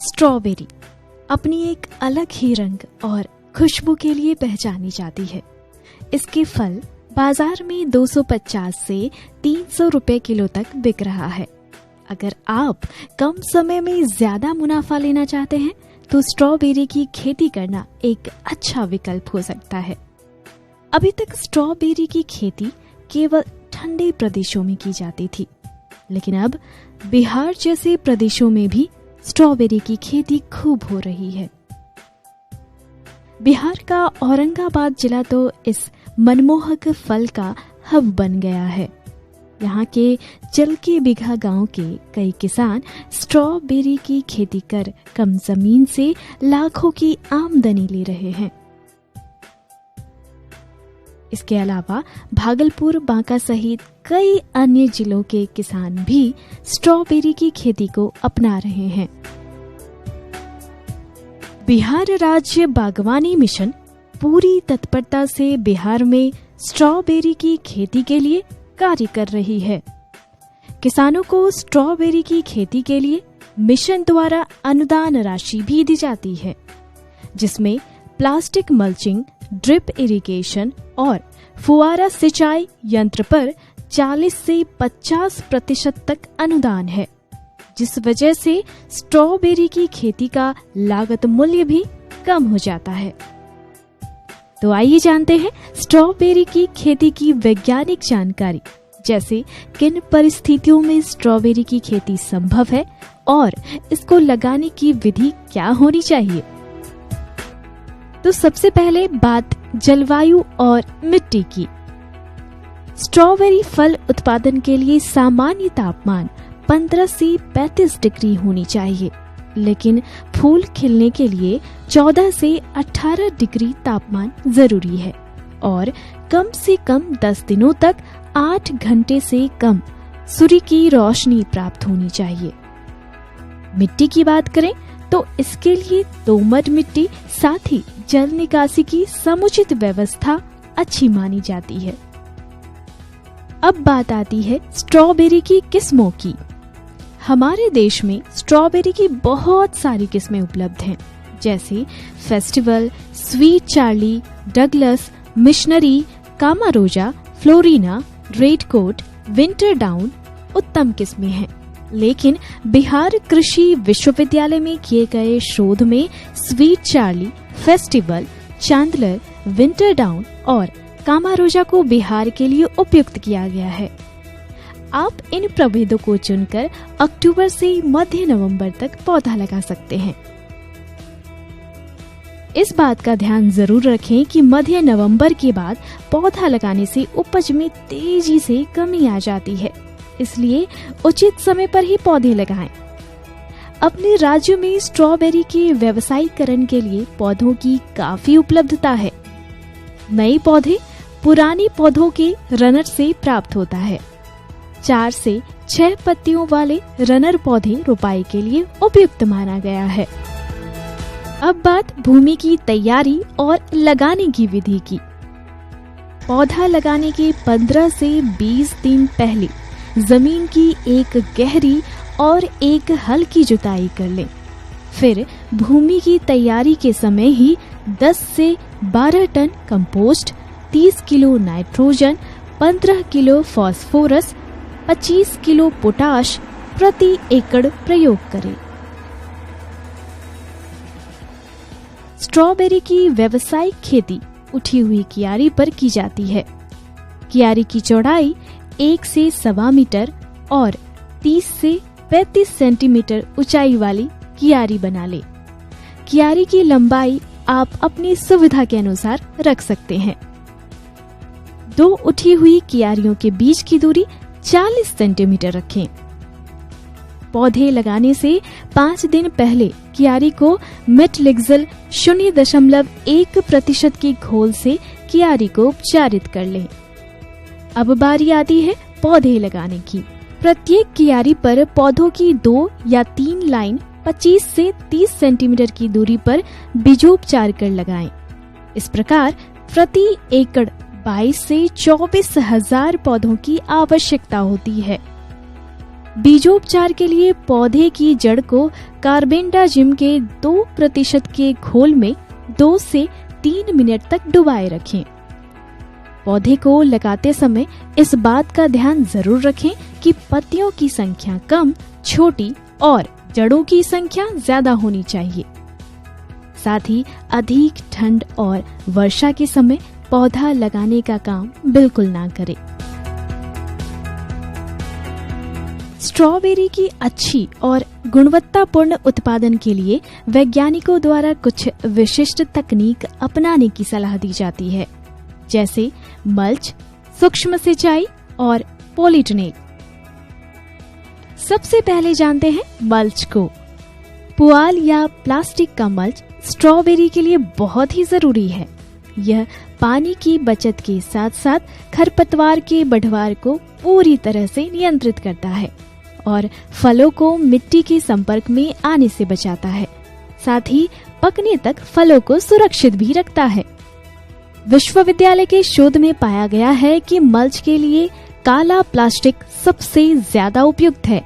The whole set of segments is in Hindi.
स्ट्रॉबेरी अपनी एक अलग ही रंग और खुशबू के लिए पहचानी जाती है। इसके फल बाजार में 250 से 300 रुपए किलो तक बिक रहा है। अगर आप कम समय में ज्यादा मुनाफा लेना चाहते हैं तो स्ट्रॉबेरी की खेती करना एक अच्छा विकल्प हो सकता है। अभी तक स्ट्रॉबेरी की खेती केवल ठंडे प्रदेशों में की जाती थी, लेकिन अब बिहार जैसे प्रदेशों में भी स्ट्रॉबेरी की खेती खूब हो रही है। बिहार का औरंगाबाद जिला तो इस मनमोहक फल का हब बन गया है। यहाँ के चलके बिघा गांव के कई किसान स्ट्रॉबेरी की खेती कर कम जमीन से लाखों की आमदनी ले रहे हैं। इसके अलावा भागलपुर, बांका सहित कई अन्य जिलों के किसान भी स्ट्रॉबेरी की खेती को अपना रहे हैं। बिहार राज्य बागवानी मिशन पूरी तत्परता से बिहार में स्ट्रॉबेरी की खेती के लिए कार्य कर रही है। किसानों को स्ट्रॉबेरी की खेती के लिए मिशन द्वारा अनुदान राशि भी दी जाती है, जिसमें प्लास्टिक मल्चिंग, ड्रिप इरिगेशन और फुआरा सिंचाई यंत्र पर 40 से 50% तक अनुदान है, जिस वजह से स्ट्रॉबेरी की खेती का लागत मूल्य भी कम हो जाता है। तो आइए जानते हैं स्ट्रॉबेरी की खेती की वैज्ञानिक जानकारी, जैसे किन परिस्थितियों में स्ट्रॉबेरी की खेती संभव है और इसको लगाने की विधि क्या होनी चाहिए। तो सबसे पहले बात जलवायु और मिट्टी की। स्ट्रॉबेरी फल उत्पादन के लिए सामान्य तापमान 15 से 35 डिग्री होनी चाहिए, लेकिन फूल खिलने के लिए 14 से 18 डिग्री तापमान जरूरी है और कम से कम 10 दिनों तक 8 घंटे से कम सूर्य की रोशनी प्राप्त होनी चाहिए। मिट्टी की बात करें तो इसके लिए दोमट मिट्टी साथ ही जल निकासी की समुचित व्यवस्था अच्छी मानी जाती है। अब बात आती है स्ट्रॉबेरी की किस्मों की। हमारे देश में स्ट्रॉबेरी की बहुत सारी किस्में उपलब्ध हैं, जैसे Festival, Sweet Charlie, Douglas, Missionary, Camarosa, Florina, Red Coat, Winter Dawn उत्तम किस्में हैं। लेकिन बिहार कृषि विश्वविद्यालय में किए गए शोध में sweet Charlie, festival, चांदलर, winter down और कामारोजा को बिहार के लिए उपयुक्त किया गया है। आप इन प्रभेदों को चुनकर अक्टूबर से मध्य नवंबर तक पौधा लगा सकते हैं। इस बात का ध्यान जरूर रखें कि मध्य नवंबर के बाद पौधा लगाने से उपज में तेजी से कमी आ जाती है, इसलिए उचित समय पर ही पौधे लगाएं। अपने राज्य में स्ट्रॉबेरी के व्यावसायीकरण के लिए पौधों की काफी उपलब्धता है। नए पौधे पुराने पौधों के रनर से प्राप्त होता है। 4 से 6 पत्तियों वाले रनर पौधे रोपाई के लिए उपयुक्त माना गया है। अब बात भूमि की तैयारी और लगाने की विधि की। पौधा लगाने के 15 से 20 दिन पहले जमीन की एक गहरी और एक हल्की जुताई कर लें। फिर भूमि की तैयारी के समय ही 10 से 12 ton compost, 30 kilo nitrogen, 15 kilo phosphorus, 25 kilo potash प्रति एकड़ प्रयोग करें। स्ट्रॉबेरी की व्यावसायिक खेती उठी हुई कियारी पर की जाती है। कियारी की चौड़ाई 1 से 1.25 मीटर और 30 से 35 सेंटीमीटर ऊंचाई वाली कियारी बना ले। कियारी की लंबाई आप अपनी सुविधा के अनुसार रख सकते हैं। 2 उठी हुई कियारियों के बीच की दूरी 40 सेंटीमीटर रखें। पौधे लगाने से 5 दिन पहले कियारी को मेटलिक्सल 0.1% की घोल से कियारी को उपचारित कर लें। अब बारी आती है पौधे लगाने की। प्रत्येक कियारी पर पौधों की 2 या 3 लाइन 25 से 30 सेंटीमीटर की दूरी पर बीजोपचार कर लगाएं। इस प्रकार प्रति एकड़ 22 से 24 हजार पौधों की आवश्यकता होती है। बीजोपचार के लिए पौधे की जड़ को कार्बेंडाजिम के 2% के घोल में 2 से 3 मिनट तक डुबाए रखें। पौधे को लगाते समय इस बात का ध्यान जरूर रखें कि पत्तियों की संख्या कम, छोटी और जड़ों की संख्या ज्यादा होनी चाहिए। साथ ही अधिक ठंड और वर्षा के समय पौधा लगाने का काम बिल्कुल ना करें। स्ट्रॉबेरी की अच्छी और गुणवत्तापूर्ण उत्पादन के लिए वैज्ञानिकों द्वारा कुछ विशिष्ट तकनीक अपनाने की सलाह दी जाती है, जैसे मल्च, सूक्ष्म सिंचाई और पॉलीटनेल। सबसे पहले जानते हैं मल्च को। पुआल या प्लास्टिक का मल्च स्ट्रॉबेरी के लिए बहुत ही जरूरी है। यह पानी की बचत के साथ साथ खरपतवार के बढ़वार को पूरी तरह से नियंत्रित करता है और फलों को मिट्टी के संपर्क में आने से बचाता है। साथ ही पकने तक फलों को सुरक्षित भी रखता है। विश्वविद्यालय के शोध में पाया गया है कि मल्च के लिए काला प्लास्टिक सबसे ज्यादा उपयुक्त है।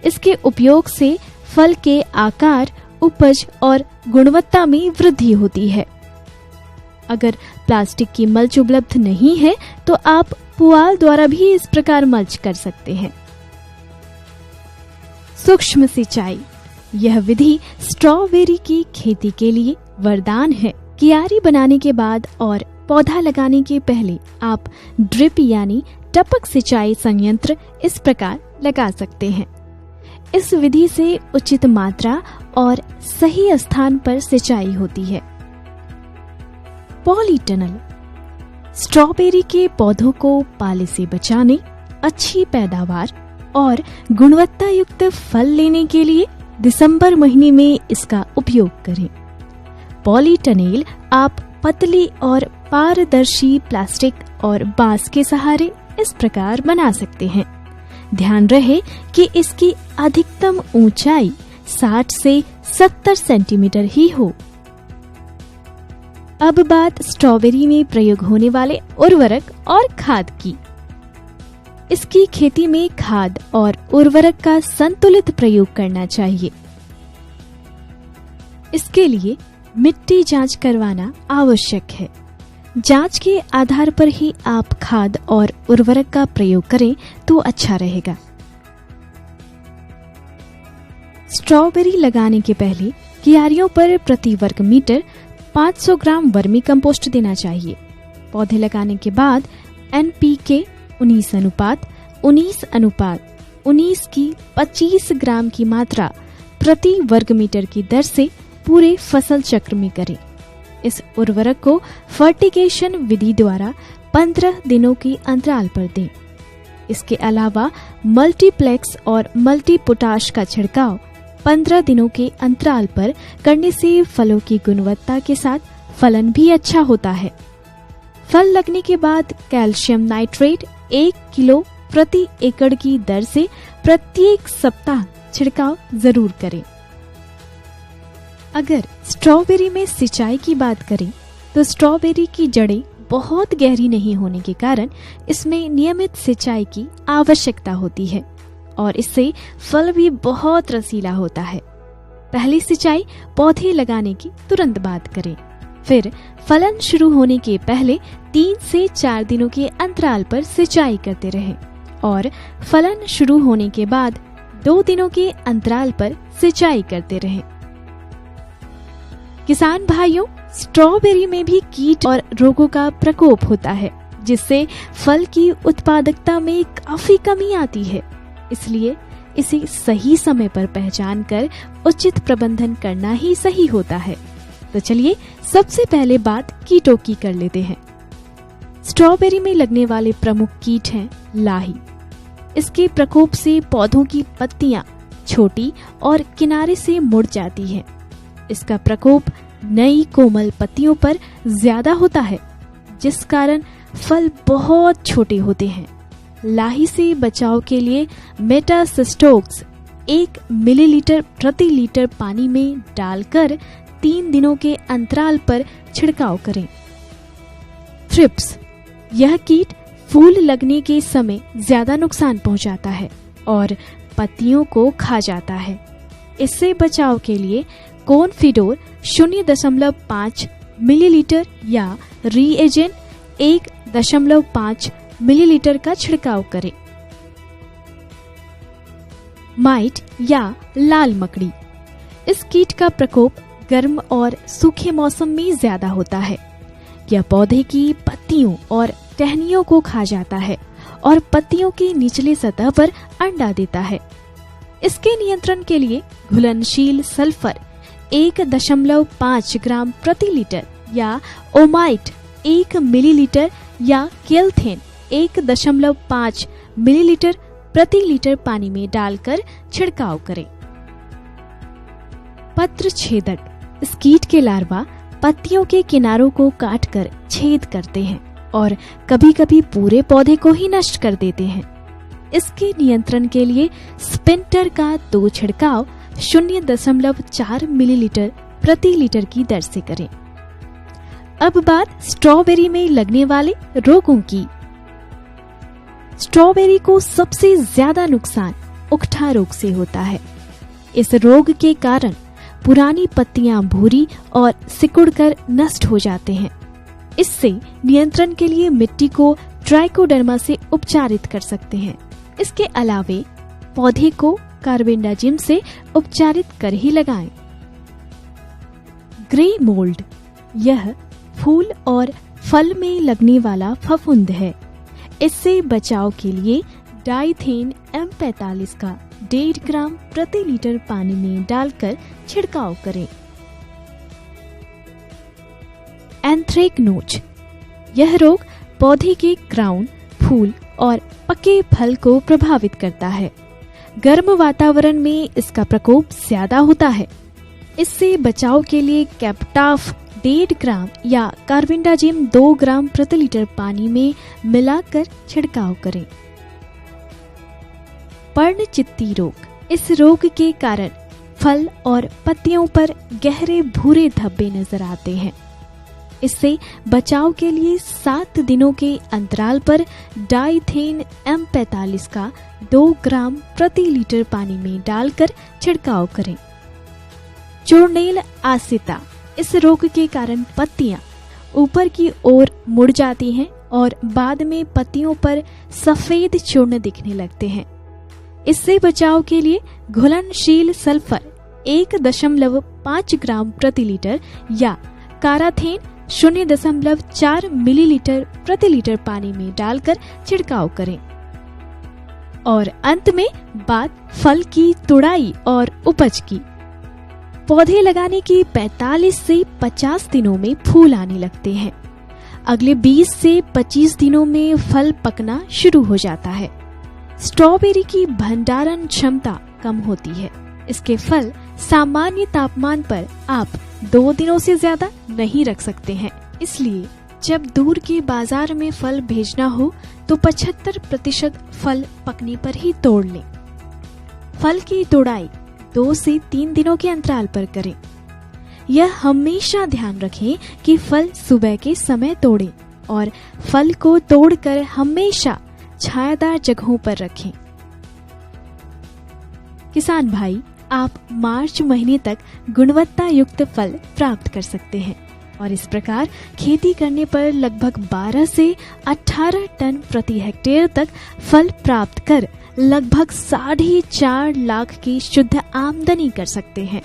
इसके उपयोग से फल के आकार, उपज और गुणवत्ता में वृद्धि होती है। अगर प्लास्टिक की मल्च उपलब्ध नहीं है तो आप पुआल द्वारा भी इस प्रकार मल्च कर सकते हैं। सूक्ष्म सिंचाई, यह विधि स्ट्रॉबेरी की खेती के लिए वरदान है। क्यारी बनाने के बाद और पौधा लगाने के पहले आप ड्रिप यानी टपक सिंचाई संयंत्र इस प्रकार लगा सकते हैं। इस विधि से उचित मात्रा और सही स्थान पर सिंचाई होती है। पॉलीटनल, स्ट्रॉबेरी के पौधों को पाले से बचाने, अच्छी पैदावार और गुणवत्ता युक्त फल लेने के लिए दिसंबर महीने में इसका उपयोग करें। पॉलीटनेल आप पतली और पारदर्शी प्लास्टिक और बांस के सहारे इस प्रकार बना सकते हैं। ध्यान रहे कि इसकी अधिकतम ऊंचाई 60 से 70 सेंटीमीटर ही हो। अब बात स्ट्रॉबेरी में प्रयोग होने वाले उर्वरक और खाद की। इसकी खेती में खाद और उर्वरक का संतुलित प्रयोग करना चाहिए। इसके लिए मिट्टी जांच करवाना आवश्यक है। जांच के आधार पर ही आप खाद और उर्वरक का प्रयोग करें तो अच्छा रहेगा। स्ट्रॉबेरी लगाने के पहले क्यारियों पर प्रति वर्ग मीटर 500 ग्राम वर्मी कंपोस्ट देना चाहिए। पौधे लगाने के बाद NPK 19:19:19 की 25 ग्राम की मात्रा प्रति वर्ग मीटर की दर से पूरे फसल चक्र में करें। इस उर्वरक को फर्टिगेशन विधि द्वारा 15 दिनों के अंतराल पर दें। इसके अलावा मल्टीप्लेक्स और मल्टीपोटाश का छिड़काव 15 दिनों के अंतराल पर करने से फलों की गुणवत्ता के साथ फलन भी अच्छा होता है। फल लगने के बाद कैल्शियम नाइट्रेट 1 किलो प्रति एकड़ की दर से प्रत्येक सप्ताह छिड़काव जरूर करें। अगर स्ट्रॉबेरी में सिंचाई की बात करें तो स्ट्रॉबेरी की जड़ें बहुत गहरी नहीं होने के कारण इसमें नियमित सिंचाई की आवश्यकता होती है और इससे फल भी बहुत रसीला होता है। पहली सिंचाई पौधे लगाने की तुरंत बाद करें। फिर फलन शुरू होने के पहले 3 से 4 दिनों के अंतराल पर सिंचाई करते रहें और फलन शुरू होने के बाद 2 दिनों के अंतराल पर सिंचाई करते रहें। किसान भाइयों, स्ट्रॉबेरी में भी कीट और रोगों का प्रकोप होता है, जिससे फल की उत्पादकता में काफी कमी आती है। इसलिए इसे सही समय पर पहचान कर उचित प्रबंधन करना ही सही होता है। तो चलिए सबसे पहले बात कीटों की कर लेते हैं। स्ट्रॉबेरी में लगने वाले प्रमुख कीट हैं लाही। इसके प्रकोप से पौधों की पत्तियां छोटी और किनारे से मुड़ जाती हैं। इसका प्रकोप नई कोमल पत्तियों पर ज्यादा होता है, जिस कारण फल बहुत छोटे होते हैं। लाही से बचाव के लिए मेटासिस्टोक्स 1 मिलीलीटर प्रति लीटर पानी में डालकर 3 दिनों के अंतराल पर छिड़काव करें। थ्रिप्स, यह कीट फूल लगने के समय ज्यादा नुकसान पहुंचाता है और पत्तियों को खा जाता है। इससे बचाव के लिए कॉन्फिडोर 0.5 मिलीलीटर या रीएजेंट 1.5 मिलीलीटर का छिड़काव करें। माइट या लाल मकड़ी, इस कीट का प्रकोप गर्म और सूखे मौसम में ज्यादा होता है। यह पौधे की पत्तियों और टहनियों को खा जाता है और पत्तियों की निचली सतह पर अंडा देता है। इसके नियंत्रण के लिए घुलनशील सल्फर 1.5 ग्राम प्रति लीटर या ओमाइट 1 मिलीलीटर या केल्थेन 1.5 मिलीलीटर प्रति लीटर पानी में डालकर छिड़काव करें। पत्र छेदक, इस कीट के लार्वा पत्तियों के किनारों को काटकर छेद करते हैं और कभी कभी पूरे पौधे को ही नष्ट कर देते हैं। इसके नियंत्रण के लिए स्पिंटर का 2 छिड़काव 0.4 मिलीलीटर प्रति लीटर की दर से करें। अब बात स्ट्रॉबेरी में लगने वाले रोगों की। स्ट्रॉबेरी को सबसे ज्यादा नुकसान उकठा रोग से होता है। इस रोग के कारण पुरानी पत्तियां भूरी और सिकुड़कर नष्ट हो जाते हैं। इससे नियंत्रण के लिए मिट्टी को ट्राइकोडर्मा से उपचारित कर सकते हैं। इसके अलावे पौधे को कार्बेंडाजिम से उपचारित कर ही लगाएं। ग्रे मोल्ड, यह फूल और फल में लगने वाला फफूंद है। इससे बचाव के लिए डाइथेन M45 का 1.5 ग्राम प्रति लीटर पानी में डालकर छिड़काव करें। एंथ्रेक्नोज, यह रोग पौधे के क्राउन, फूल और पके फल को प्रभावित करता है। गर्म वातावरण में इसका प्रकोप ज्यादा होता है। इससे बचाव के लिए कैप्टाफ 1.5 ग्राम या कार्बेंडाजिम 2 ग्राम प्रति लीटर पानी में मिलाकर छिड़काव करें। पर्णचित्ती रोग, इस रोग के कारण फल और पत्तियों पर गहरे भूरे धब्बे नजर आते हैं। इससे बचाव के लिए 7 दिनों के अंतराल पर डाइथेन M45 का 2 ग्राम प्रति लीटर पानी में डालकर छिड़काव करें। चूर्णेल आसिता, इस रोग के कारण पत्तियां ऊपर की ओर मुड़ जाती हैं और बाद में पत्तियों पर सफेद चूर्ण दिखने लगते हैं। इससे बचाव के लिए घुलनशील सल्फर 1.5 ग्राम प्रति लीटर या काराथेन 0.4 मिलीलीटर प्रति लीटर पानी में डालकर छिड़काव करें। और अंत में बात फल की तुड़ाई और उपज की। पौधे लगाने के 45 से 50 दिनों में फूल आने लगते हैं। अगले 20 से 25 दिनों में फल पकना शुरू हो जाता है। स्ट्रॉबेरी की भंडारण क्षमता कम होती है। इसके फल सामान्य तापमान पर आप 2 दिनों से ज्यादा नहीं रख सकते हैं। इसलिए जब दूर के बाजार में फल भेजना हो तो 75% फल पकने पर ही तोड़ लें। फल की तोड़ाई 2 से 3 दिनों के अंतराल पर करें। यह हमेशा ध्यान रखें कि फल सुबह के समय तोड़ें और फल को तोड़कर हमेशा छायादार जगहों पर रखें। किसान भाई, आप मार्च महीने तक गुणवत्ता युक्त फल प्राप्त कर सकते हैं और इस प्रकार खेती करने पर लगभग 12 से 18 टन प्रति हेक्टेयर तक फल प्राप्त कर लगभग 4.5 लाख की शुद्ध आमदनी कर सकते हैं।